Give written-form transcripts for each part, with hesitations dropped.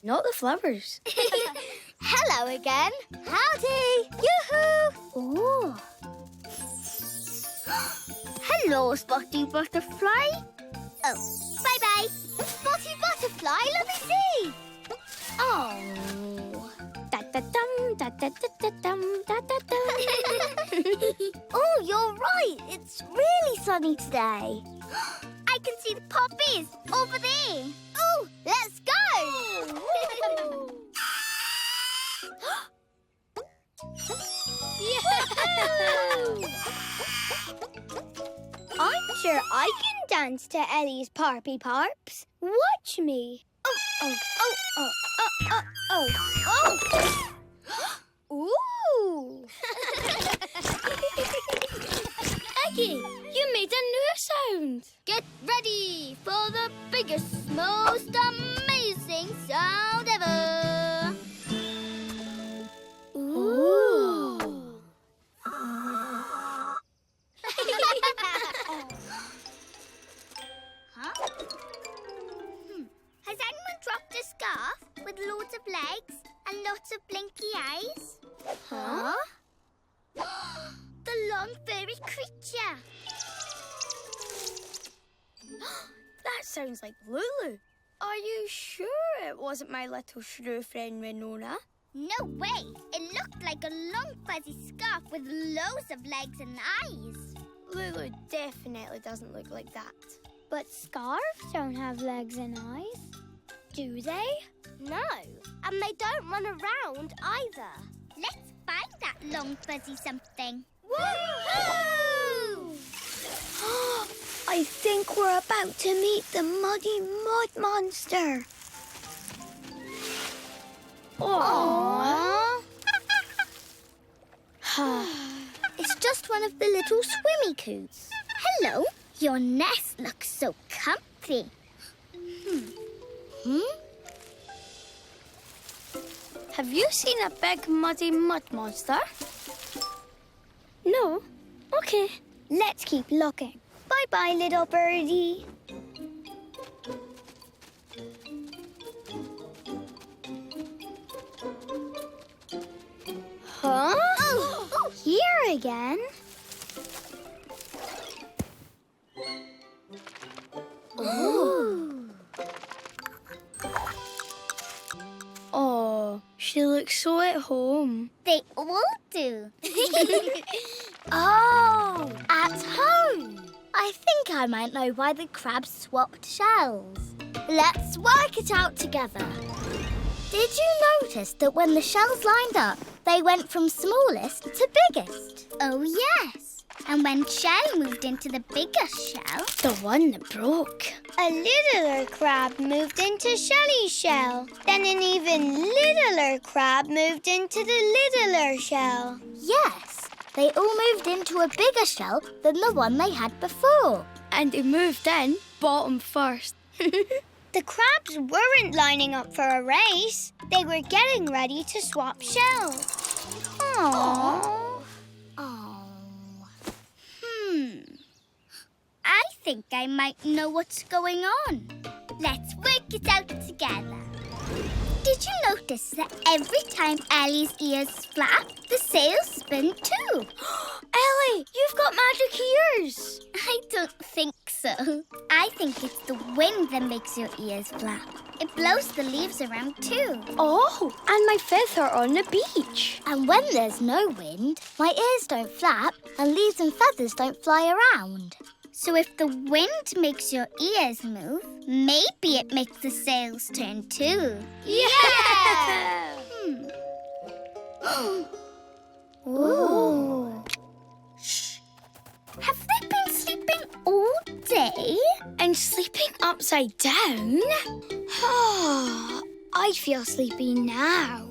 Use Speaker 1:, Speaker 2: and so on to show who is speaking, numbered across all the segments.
Speaker 1: not the flowers.
Speaker 2: Hello again. Howdy. Yoo-hoo.
Speaker 3: Ooh.
Speaker 2: Hello, Spotty Butterfly. Oh, bye-bye. Spotty Butterfly, let me see.
Speaker 3: Oh. Da-da-dum, da-da-da-da-dum, da-da-dum.
Speaker 2: Oh, you're right. It's really sunny today. I can see the poppies over there. Oh, let's go.
Speaker 3: I'm sure I can dance to Ellie's Parpy Parps. Watch me. Oh, oh, oh, oh, oh, oh, oh. Ooh.
Speaker 1: Iggy, you made a new sound.
Speaker 2: Get ready for the biggest, most amazing sound ever.
Speaker 3: Ooh.
Speaker 2: Huh? Has anyone dropped a scarf with loads of legs and lots of blinky eyes?
Speaker 3: Huh?
Speaker 2: The long furry creature.
Speaker 1: That sounds like Lulu. Are you sure it wasn't my little shrew friend Wynona?
Speaker 2: No way. It looked like a long fuzzy scarf with loads of legs and eyes.
Speaker 1: Lulu definitely doesn't look like that.
Speaker 3: But scarves don't have legs and eyes, do they?
Speaker 2: No, and they don't run around either. Let's find that long fuzzy something. Woohoo!
Speaker 3: I think we're about to meet the muddy mud monster.
Speaker 2: Aww. It's just one of the little swimmy coots. Hello. Your nest looks so comfy.
Speaker 1: Have you seen a big muddy mud monster? No? Okay.
Speaker 3: Let's keep looking. Bye-bye, little birdie. Huh?
Speaker 2: Oh.
Speaker 3: Here again?
Speaker 2: Ooh.
Speaker 1: Oh, she looks so at home.
Speaker 2: They all do.
Speaker 3: Oh, at home. I think I might know why the crabs swapped shells. Let's work it out together. Did you notice that when the shells lined up, they went from smallest to biggest?
Speaker 2: Oh, yes. And when Shell moved into the biggest shell...
Speaker 1: The one that broke.
Speaker 3: A littler crab moved into Shelly's shell. Then an even littler crab moved into the littler shell.
Speaker 2: Yes, they all moved into a bigger shell than the one they had before.
Speaker 1: And they moved in bottom first.
Speaker 3: The crabs weren't lining up for a race. They were getting ready to swap shells.
Speaker 2: Aww. I think I might know what's going on. Let's work it out together. Did you notice that every time Ellie's ears flap, the sails spin too?
Speaker 1: Ellie, you've got magic ears.
Speaker 2: I don't think so. I think it's the wind that makes your ears flap. It blows the leaves around too.
Speaker 1: Oh, and my feather on the beach.
Speaker 2: And when there's no wind, my ears don't flap and leaves and feathers don't fly around. So if the wind makes your ears move, maybe it makes the sails turn too.
Speaker 1: Yeah!
Speaker 2: Ooh. Shh. Have they been sleeping all day?
Speaker 1: And sleeping upside down?
Speaker 3: I feel sleepy now.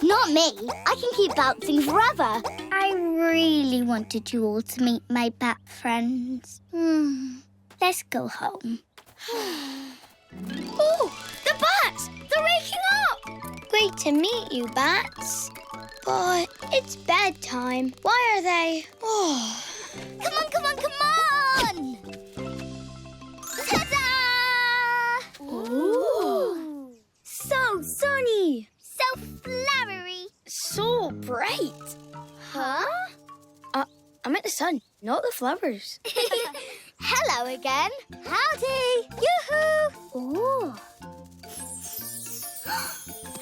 Speaker 2: Not me. I can keep bouncing forever. I really wanted you all to meet my bat friends. Let's go home.
Speaker 1: Oh, the bats! They're waking up!
Speaker 3: Great to meet you, bats. But it's bedtime. Why are they? Oh.
Speaker 2: Come on, come on, come on! Ta-da!
Speaker 3: Ooh.
Speaker 2: So
Speaker 1: so sunny.
Speaker 2: So flowery.
Speaker 1: So bright.
Speaker 2: Huh?
Speaker 1: I'm at the sun, not the flowers.
Speaker 3: Hello again. Howdy. Yoo-hoo.
Speaker 2: Ooh.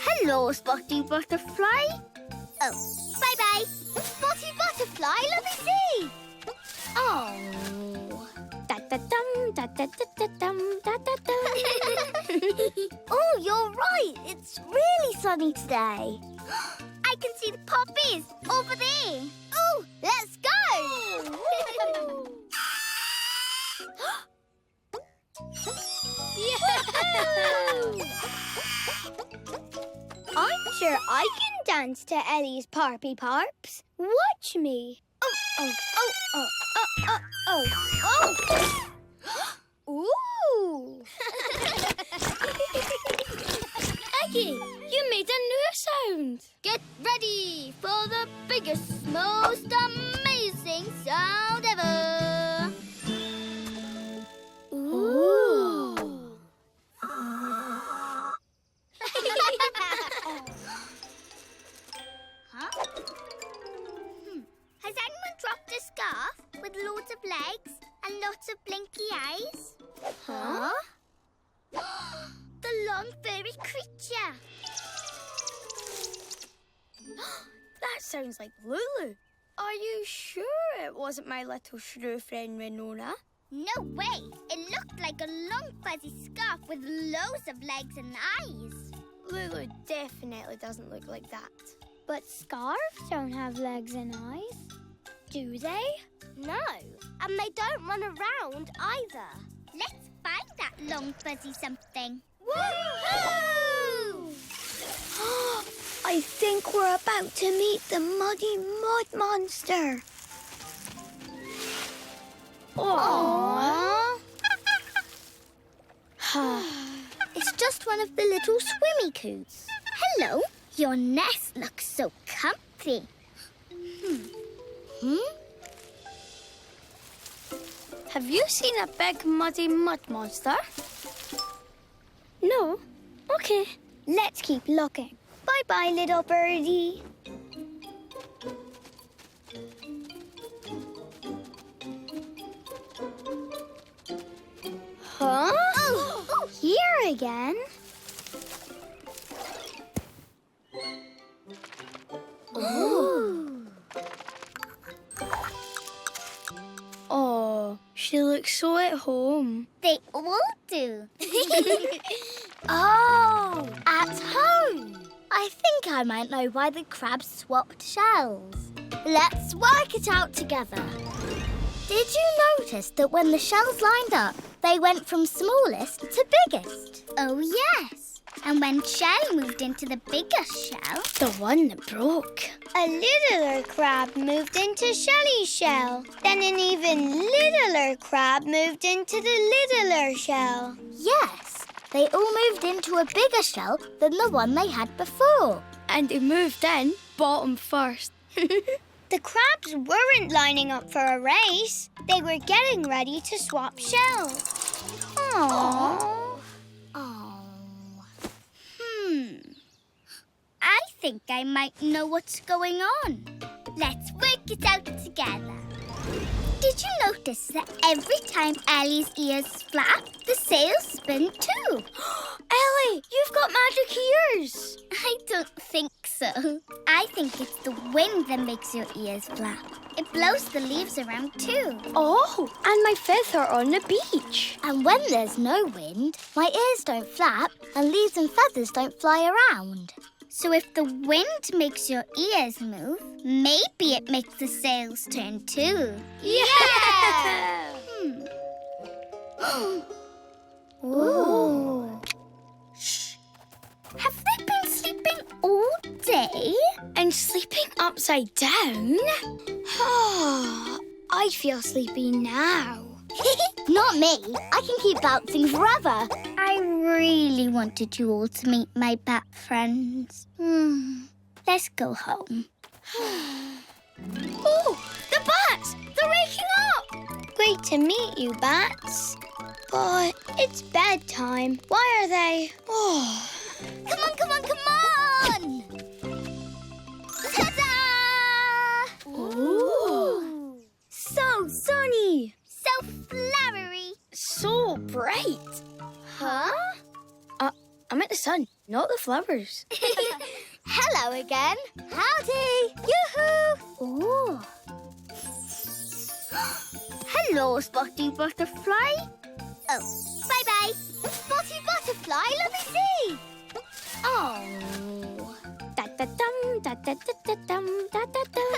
Speaker 2: Hello, Spotty Butterfly. Oh, bye-bye.
Speaker 3: Spotty Butterfly, let me see.
Speaker 2: Oh.
Speaker 1: Da-da-dum, da-da-da-da-dum, da-da-dum.
Speaker 3: Oh, you're right. It's really sunny today.
Speaker 2: I can see the poppies over there.
Speaker 3: Oh, let's go.
Speaker 1: I'm sure I can dance to Ellie's Parpy Parps. Watch me. Oh. Ooh. Iggy, you made a new sound.
Speaker 2: Get ready for the biggest, most amazing sound ever.
Speaker 1: Ooh.
Speaker 2: Huh? Has anyone dropped a scarf with loads of legs and lots of blinky eyes?
Speaker 1: Huh?
Speaker 2: The long furry creature.
Speaker 1: That sounds like Lulu. Are you sure it wasn't my little shrew friend Wynona?
Speaker 2: No way. It looked like a long fuzzy scarf with loads of legs and eyes.
Speaker 1: Lulu definitely doesn't look like that.
Speaker 3: But scarves don't have legs and eyes, do they?
Speaker 2: No, and they don't run around either. Let's find that long fuzzy something.
Speaker 3: Woohoo!
Speaker 1: I think we're about to meet the muddy mud monster.
Speaker 3: Aww.
Speaker 2: It's just one of the little swimmy coots. Hello, your nest looks so comfy.
Speaker 1: Have you seen a big muddy mud monster? No? Okay, let's keep looking. Bye-bye, little birdie. Huh?
Speaker 2: Oh.
Speaker 1: Here again?
Speaker 2: Ooh.
Speaker 1: Oh, she looks so at home.
Speaker 2: They all do.
Speaker 3: Oh, at home. I think I might know why the crabs swapped shells. Let's work it out together. Did you notice that when the shells lined up, they went from smallest to biggest?
Speaker 2: Oh, yes. And when Shell moved into the biggest shell,
Speaker 1: The one that broke. A littler crab moved into Shelly's shell. Then an even littler crab moved into the littler shell.
Speaker 3: Yes, they all moved into a bigger shell than the one they had before.
Speaker 1: And they moved in bottom first. The crabs weren't lining up for a race. They were getting ready to swap shells.
Speaker 2: Aww. I think I might know what's going on. Let's work it out together. Did you notice that every time Ellie's ears flap, the sails spin too?
Speaker 1: Ellie, you've got magic ears.
Speaker 2: I don't think so. I think it's the wind that makes your ears flap. It blows the leaves around too.
Speaker 1: Oh, and my feather on the beach.
Speaker 3: And when there's no wind, my ears don't flap and leaves and feathers don't fly around.
Speaker 2: So if the wind makes your ears move, maybe it makes the sails turn too.
Speaker 1: Yeah!
Speaker 3: Ooh.
Speaker 2: Shh. Have they been sleeping all day?
Speaker 1: And sleeping upside down? I feel sleepy now.
Speaker 3: Not me. I can keep bouncing forever.
Speaker 2: I really wanted you all to meet my bat friends. Let's go home.
Speaker 1: Oh, the bats! They're waking up! Great to meet you, bats. But it's bedtime. Why are they? Oh.
Speaker 3: Come on, come
Speaker 4: sun, not the flowers.
Speaker 3: Hello again. Howdy. Yoo-hoo. Ooh. Hello, Spotty Butterfly. Oh, bye-bye. Spotty Butterfly, let me see. Oh.
Speaker 4: Da-da-dum, da-da-da-da-dum, da-da-dum.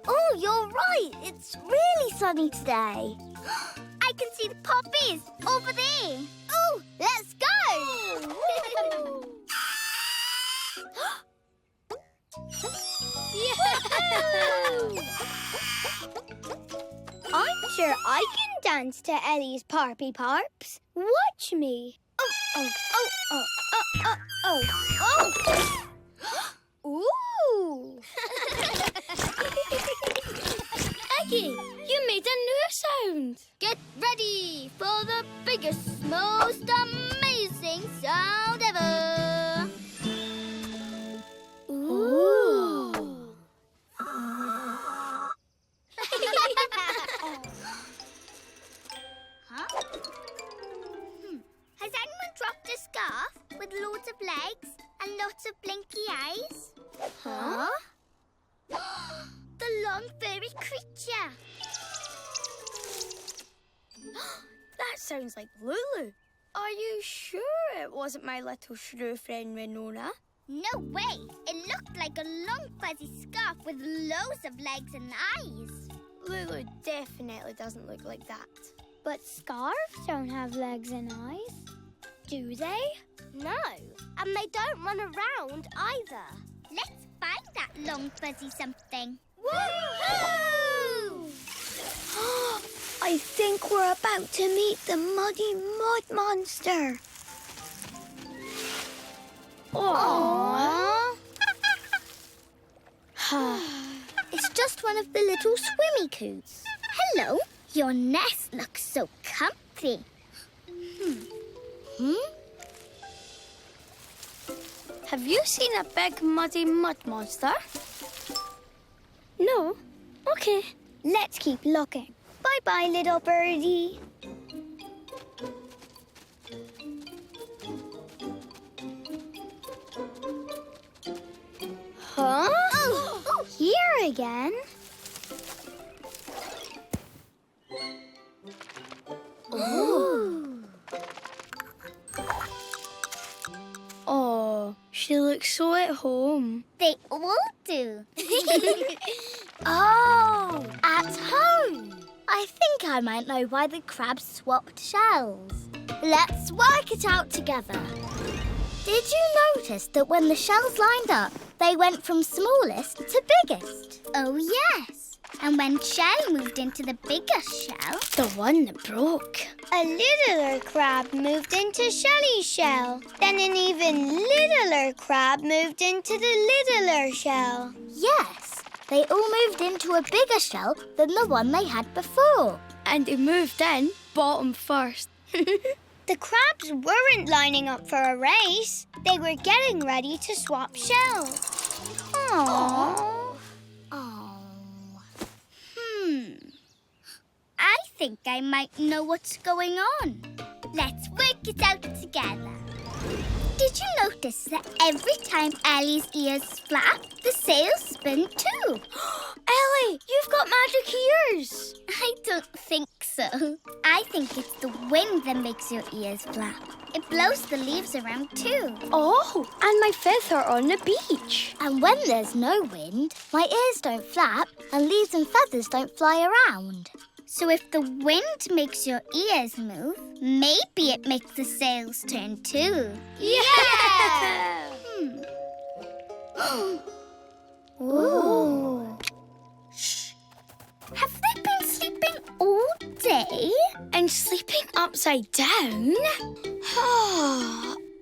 Speaker 3: Oh, you're right. It's really sunny today.
Speaker 2: I can see the poppies over there.
Speaker 3: Oh, let's go.
Speaker 1: I'm sure I can dance to Ellie's Parpy Parps. Watch me. Oh, oh, oh, oh, oh, oh, oh, oh. Ooh.
Speaker 4: Iggy, you made a new sound.
Speaker 2: Get ready for the biggest, most amazing sound ever.
Speaker 1: Ooh.
Speaker 2: Huh? Has anyone dropped a scarf with loads of legs and lots of blinky eyes?
Speaker 1: Huh?
Speaker 2: The long furry creature.
Speaker 4: That sounds like Lulu. Are you sure it wasn't my little shrew friend Wynona?
Speaker 2: No way. It looked like a long fuzzy scarf with loads of legs and eyes.
Speaker 4: Lulu definitely doesn't look like that.
Speaker 1: But scarves don't have legs and eyes, do they?
Speaker 3: No, and they don't run around either.
Speaker 2: Let's find that long fuzzy something.
Speaker 3: Woohoo!
Speaker 1: I think we're about to meet the muddy mud monster.
Speaker 3: Aww.
Speaker 2: It's just one of the little swimmy coots. Hello. Your nest looks so comfy.
Speaker 4: Have you seen a big muddy mud monster?
Speaker 1: No? Okay, let's keep looking. Bye-bye, little birdie. Huh?
Speaker 3: Oh.
Speaker 1: Here again?
Speaker 3: Ooh.
Speaker 4: Oh, she looks so at home.
Speaker 2: They all do.
Speaker 3: Oh, at home. I think I might know why the crabs swapped shells. Let's work it out together. Did you notice that when the shells lined up, they went from smallest to biggest?
Speaker 2: Oh, yes. And when Shelly moved into the biggest shell,
Speaker 4: The one that broke.
Speaker 1: A littler crab moved into Shelly's shell. Then an even littler crab moved into the littler shell.
Speaker 3: Yes, they all moved into a bigger shell than the one they had before.
Speaker 4: And they moved in bottom first.
Speaker 1: The crabs weren't lining up for a race. They were getting ready to swap shells.
Speaker 3: Aww.
Speaker 2: I think I might know what's going on. Let's work it out together. Did you notice that every time Ellie's ears flap, the sails spin too?
Speaker 4: Ellie, you've got magic ears.
Speaker 2: I don't think so. I think it's the wind that makes your ears flap. It blows the leaves around too.
Speaker 4: Oh, and my feather on the beach.
Speaker 3: And when there's no wind, my ears don't flap and leaves and feathers don't fly around.
Speaker 2: So if the wind makes your ears move, maybe it makes the sails turn too.
Speaker 3: Yeah! Ooh.
Speaker 2: Have they been sleeping all day?
Speaker 4: And sleeping upside down?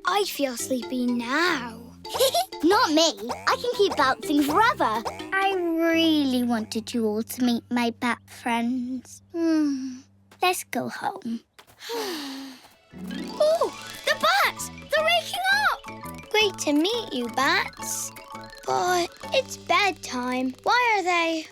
Speaker 1: I feel sleepy now.
Speaker 3: Not me. I can keep bouncing forever.
Speaker 2: I really wanted you all to meet my bat friends. Let's go home.
Speaker 4: Oh, the bats! They're waking up!
Speaker 1: Great to meet you, bats. But it's bedtime. Why are they?